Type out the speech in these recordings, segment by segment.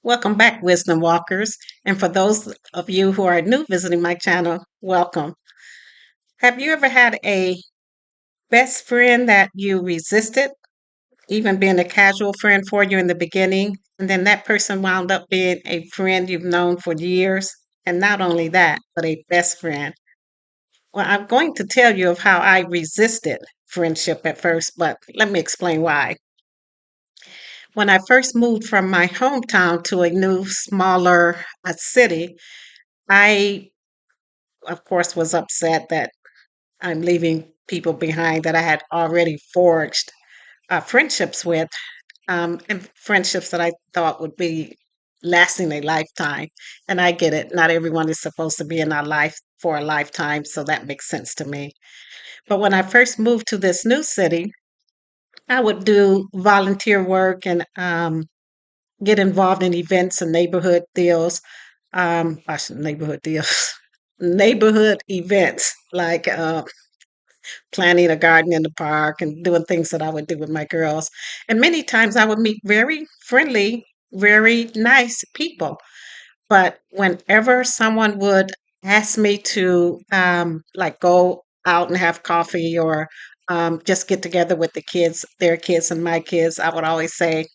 Welcome back, Wisdom Walkers. And for those of you who are new visiting my channel, welcome. Have you ever had a best friend that you resisted, even being a casual friend for you in the beginning, and then that person wound up being a friend you've known for years? And not only that, but a best friend. Well, I'm going to tell you of how I resisted friendship at first, but let me explain why. When I first moved from my hometown to a new, smaller city, I of course, was upset that I'm leaving people behind that I had already forged friendships with, and friendships that I thought would be lasting a lifetime. And I get it. Not everyone is supposed to be in our life for a lifetime, so that makes sense to me. But when I first moved to this new city, I would do volunteer work and get involved in events and neighborhood deals. Neighborhood deals, neighborhood events like planting a garden in the park and doing things that I would do with my girls. And many times I would meet very friendly, very nice people. But whenever someone would ask me to like go out and have coffee or just get together with the kids, their kids and my kids, I would always say,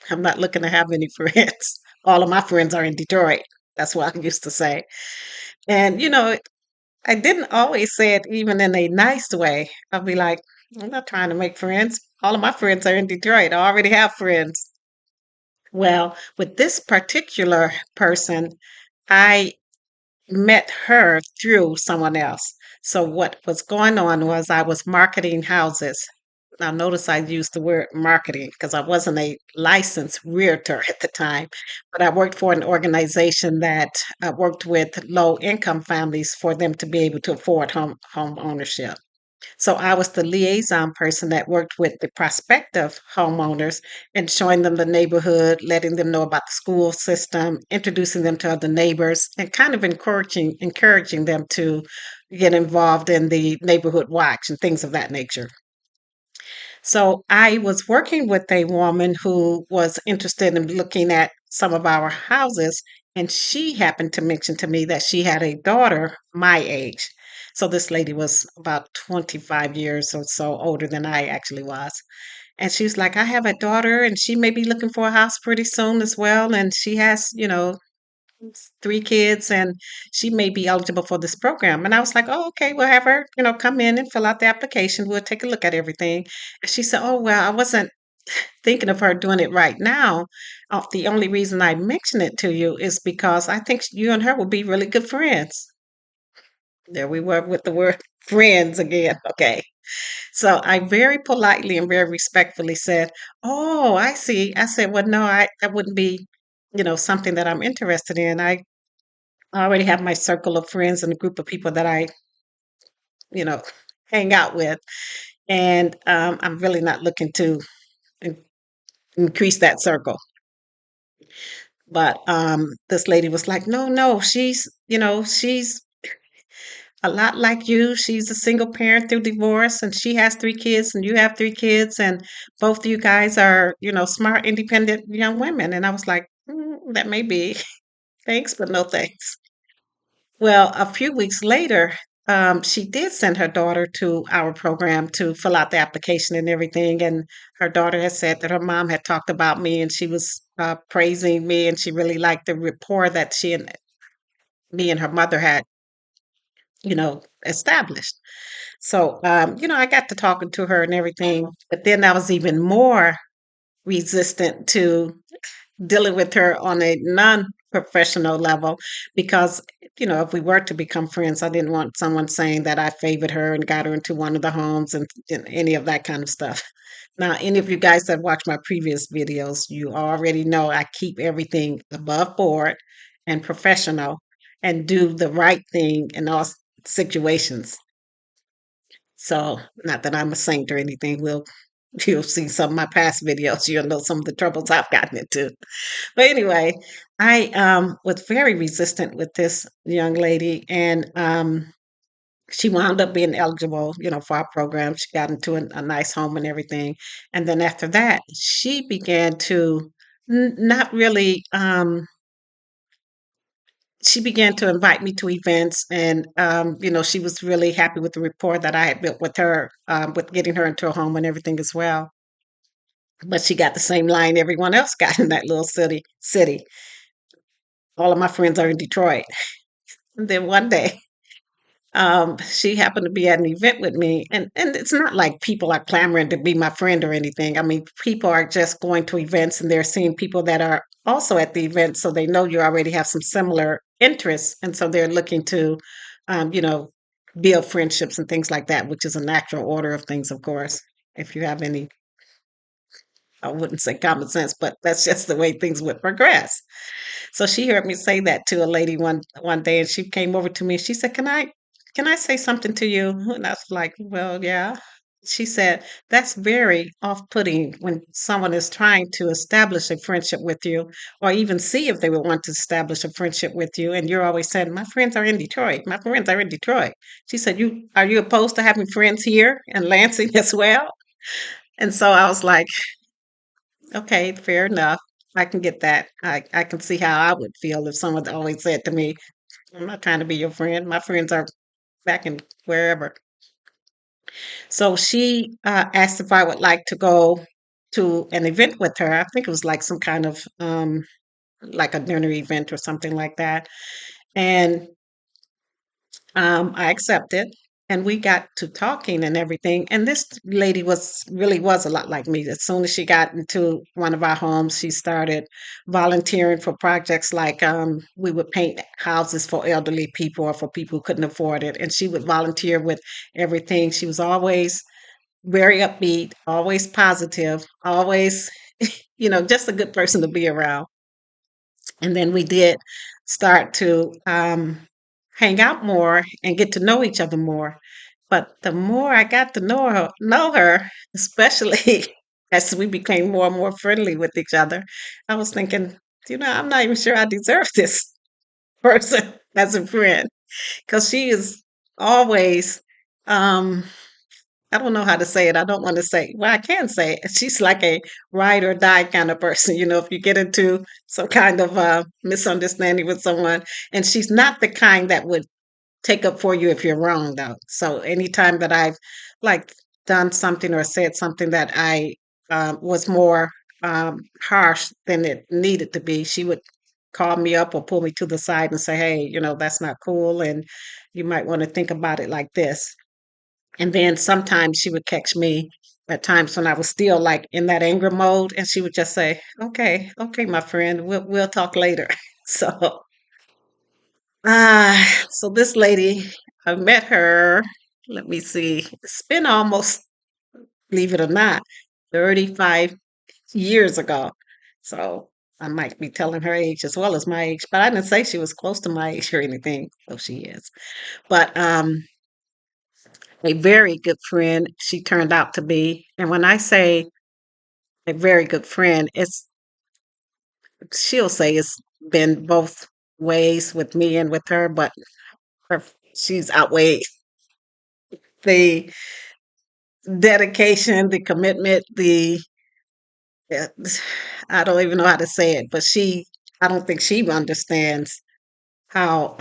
I'm not looking to have any friends. All of my friends are in Detroit. That's what I used to say. And, I didn't always say it even in a nice way. I'll be like, I'm not trying to make friends. All of my friends are in Detroit. I already have friends. Well, with this particular person, I met her through someone else. So what was going on was I was marketing houses. Now notice I used the word marketing because I wasn't a licensed realtor at the time, but I worked for an organization that worked with low income families for them to be able to afford home ownership. So I was the liaison person that worked with the prospective homeowners and showing them the neighborhood, letting them know about the school system, introducing them to other neighbors, and kind of encouraging them to get involved in the neighborhood watch and things of that nature. So I was working with a woman who was interested in looking at some of our houses, and she happened to mention to me that she had a daughter my age. So this lady was about 25 years or so older than I actually was. And she was like, I have a daughter, and she may be looking for a house pretty soon as well. And she has, 3 kids, and she may be eligible for this program. And I was like, oh, okay, we'll have her, come in and fill out the application. We'll take a look at everything. And she said, oh, well, I wasn't thinking of her doing it right now. The only reason I mention it to you is because I think you and her will be really good friends. There we were with the word friends again. Okay. So I very politely and very respectfully said, oh, I see. I said, well, no, that wouldn't be, something that I'm interested in. I already have my circle of friends and a group of people that I, you know, hang out with. And I'm really not looking to in- increase that circle. But this lady was like, no, no, she's a lot like you. She's a single parent through divorce, and she has 3 kids, and you have 3 kids, and both of you guys are, smart, independent young women. And I was like, that may be. Thanks, but no thanks. Well, a few weeks later, she did send her daughter to our program to fill out the application and everything. And her daughter had said that her mom had talked about me and she was praising me and she really liked the rapport that she and me and her mother had, established. So, I got to talking to her and everything. But then I was even more resistant to dealing with her on a non-professional level because if we were to become friends, I didn't want someone saying that I favored her and got her into one of the homes and any of that kind of stuff. Now, any of you guys that watch my previous videos, you already know I keep everything above board and professional and do the right thing in all situations. So, not that I'm a saint or anything. You'll see some of my past videos. You'll know some of the troubles I've gotten into. But anyway, I was very resistant with this young lady, and she wound up being eligible, for our program. She got into a nice home and everything. And then after that, she began to Not really. She began to invite me to events, and she was really happy with the rapport that I had built with her, with getting her into a home and everything as well. But she got the same line everyone else got in that little city. City. All of my friends are in Detroit. And then one day, she happened to be at an event with me, and it's not like people are clamoring to be my friend or anything. I mean, people are just going to events and they're seeing people that are also at the event, so they know you already have some similar interests, and so they're looking to, um, you know, build friendships and things like that, which is a natural order of things, of course. If you have any, I wouldn't say common sense, but that's just the way things would progress. So she heard me say that to a lady one day, and she came over to me. She said, "Can I say something to you?" And I was like, "Well, yeah." She said, "That's very off-putting when someone is trying to establish a friendship with you, or even see if they would want to establish a friendship with you, and you're always saying, 'My friends are in Detroit. My friends are in Detroit.'" She said, "You opposed to having friends here in Lansing as well?" And so I was like, "Okay, fair enough. I can get that. I can see how I would feel if someone always said to me, 'I'm not trying to be your friend. My friends are back in wherever.'" So she asked if I would like to go to an event with her. I think it was like some kind of like a dinner event or something like that. And I accepted, and we got to talking and everything. And this lady was a lot like me. As soon as she got into one of our homes, she started volunteering for projects like we would paint houses for elderly people or for people who couldn't afford it. And she would volunteer with everything. She was always very upbeat, always positive, always, just a good person to be around. And then we did start to hang out more and get to know each other more. But the more I got to know her, especially as we became more and more friendly with each other, I was thinking, I'm not even sure I deserve this person as a friend, because she is always, um, I don't know how to say it. I don't want to say, well, I can say it. She's like a ride or die kind of person. If you get into some kind of misunderstanding with someone, and she's not the kind that would take up for you if you're wrong, though. So anytime that I've like done something or said something that I was more harsh than it needed to be, she would call me up or pull me to the side and say, "Hey, that's not cool, and you might want to think about it like this." And then sometimes she would catch me at times when I was still like in that anger mode, and she would just say, "Okay, okay, my friend, we'll talk later." So, so this lady, I met her. Let me see. It's been almost, believe it or not, 35 years ago. So I might be telling her age as well as my age, but I didn't say she was close to my age or anything. So she is. But a very good friend she turned out to be. And when I say a very good friend, she'll say it's been both ways with me and with her, but her, she's outweighed the dedication, the commitment, uh, I don't even know how to say it, but I don't think she understands how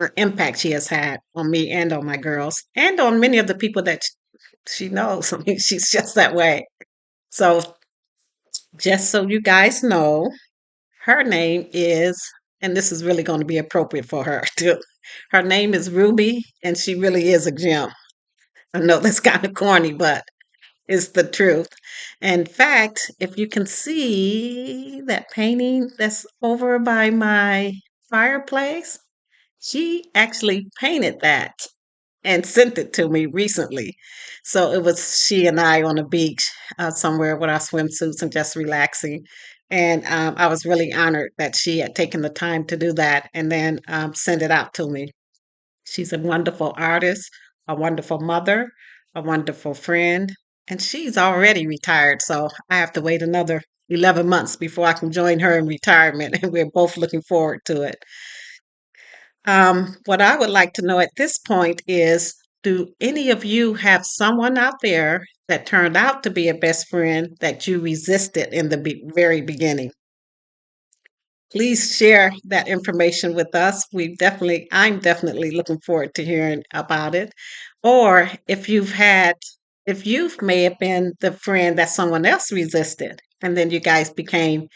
her impact she has had on me and on my girls and on many of the people that she knows. I mean, she's just that way. So just so you guys know, her name is, and this is really going to be appropriate for her too. Her name is Ruby, and she really is a gem. I know that's kind of corny, but it's the truth. In fact, if you can see that painting that's over by my fireplace, she actually painted that and sent it to me recently. So it was she and I on a beach somewhere with our swimsuits and just relaxing. And I was really honored that she had taken the time to do that and then send it out to me. She's a wonderful artist, a wonderful mother, a wonderful friend, and she's already retired. So I have to wait another 11 months before I can join her in retirement. And we're both looking forward to it. What I would like to know at this point is Do any of you have someone out there that turned out to be a best friend that you resisted in the very beginning? Please share that information with us. I'm definitely looking forward to hearing about it. Or if you've may have been the friend that someone else resisted, and then you guys became,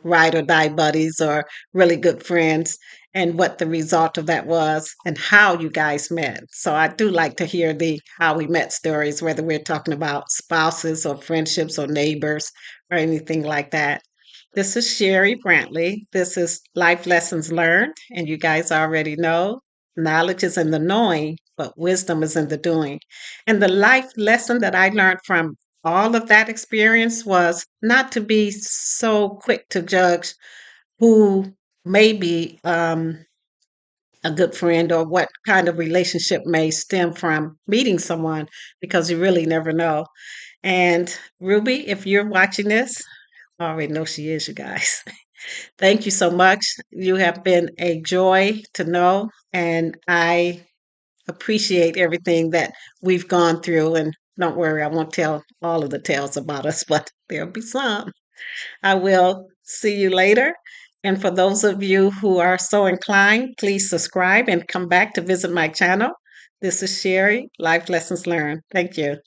ride or die buddies or really good friends, and what the result of that was and how you guys met. So I do like to hear the how we met stories, whether we're talking about spouses or friendships or neighbors or anything like that. This is Sherry Brantley. This is Life Lessons Learned. And you guys already know knowledge is in the knowing, but wisdom is in the doing. And the life lesson that I learned from all of that experience was not to be so quick to judge who may be a good friend or what kind of relationship may stem from meeting someone because you really never know. And Ruby, if you're watching this, I already know she is, you guys. Thank you so much. You have been a joy to know, and I appreciate everything that we've gone through. And don't worry, I won't tell all of the tales about us, but there'll be some. I will see you later. And for those of you who are so inclined, please subscribe and come back to visit my channel. This is Sherry, Life Lessons Learned. Thank you.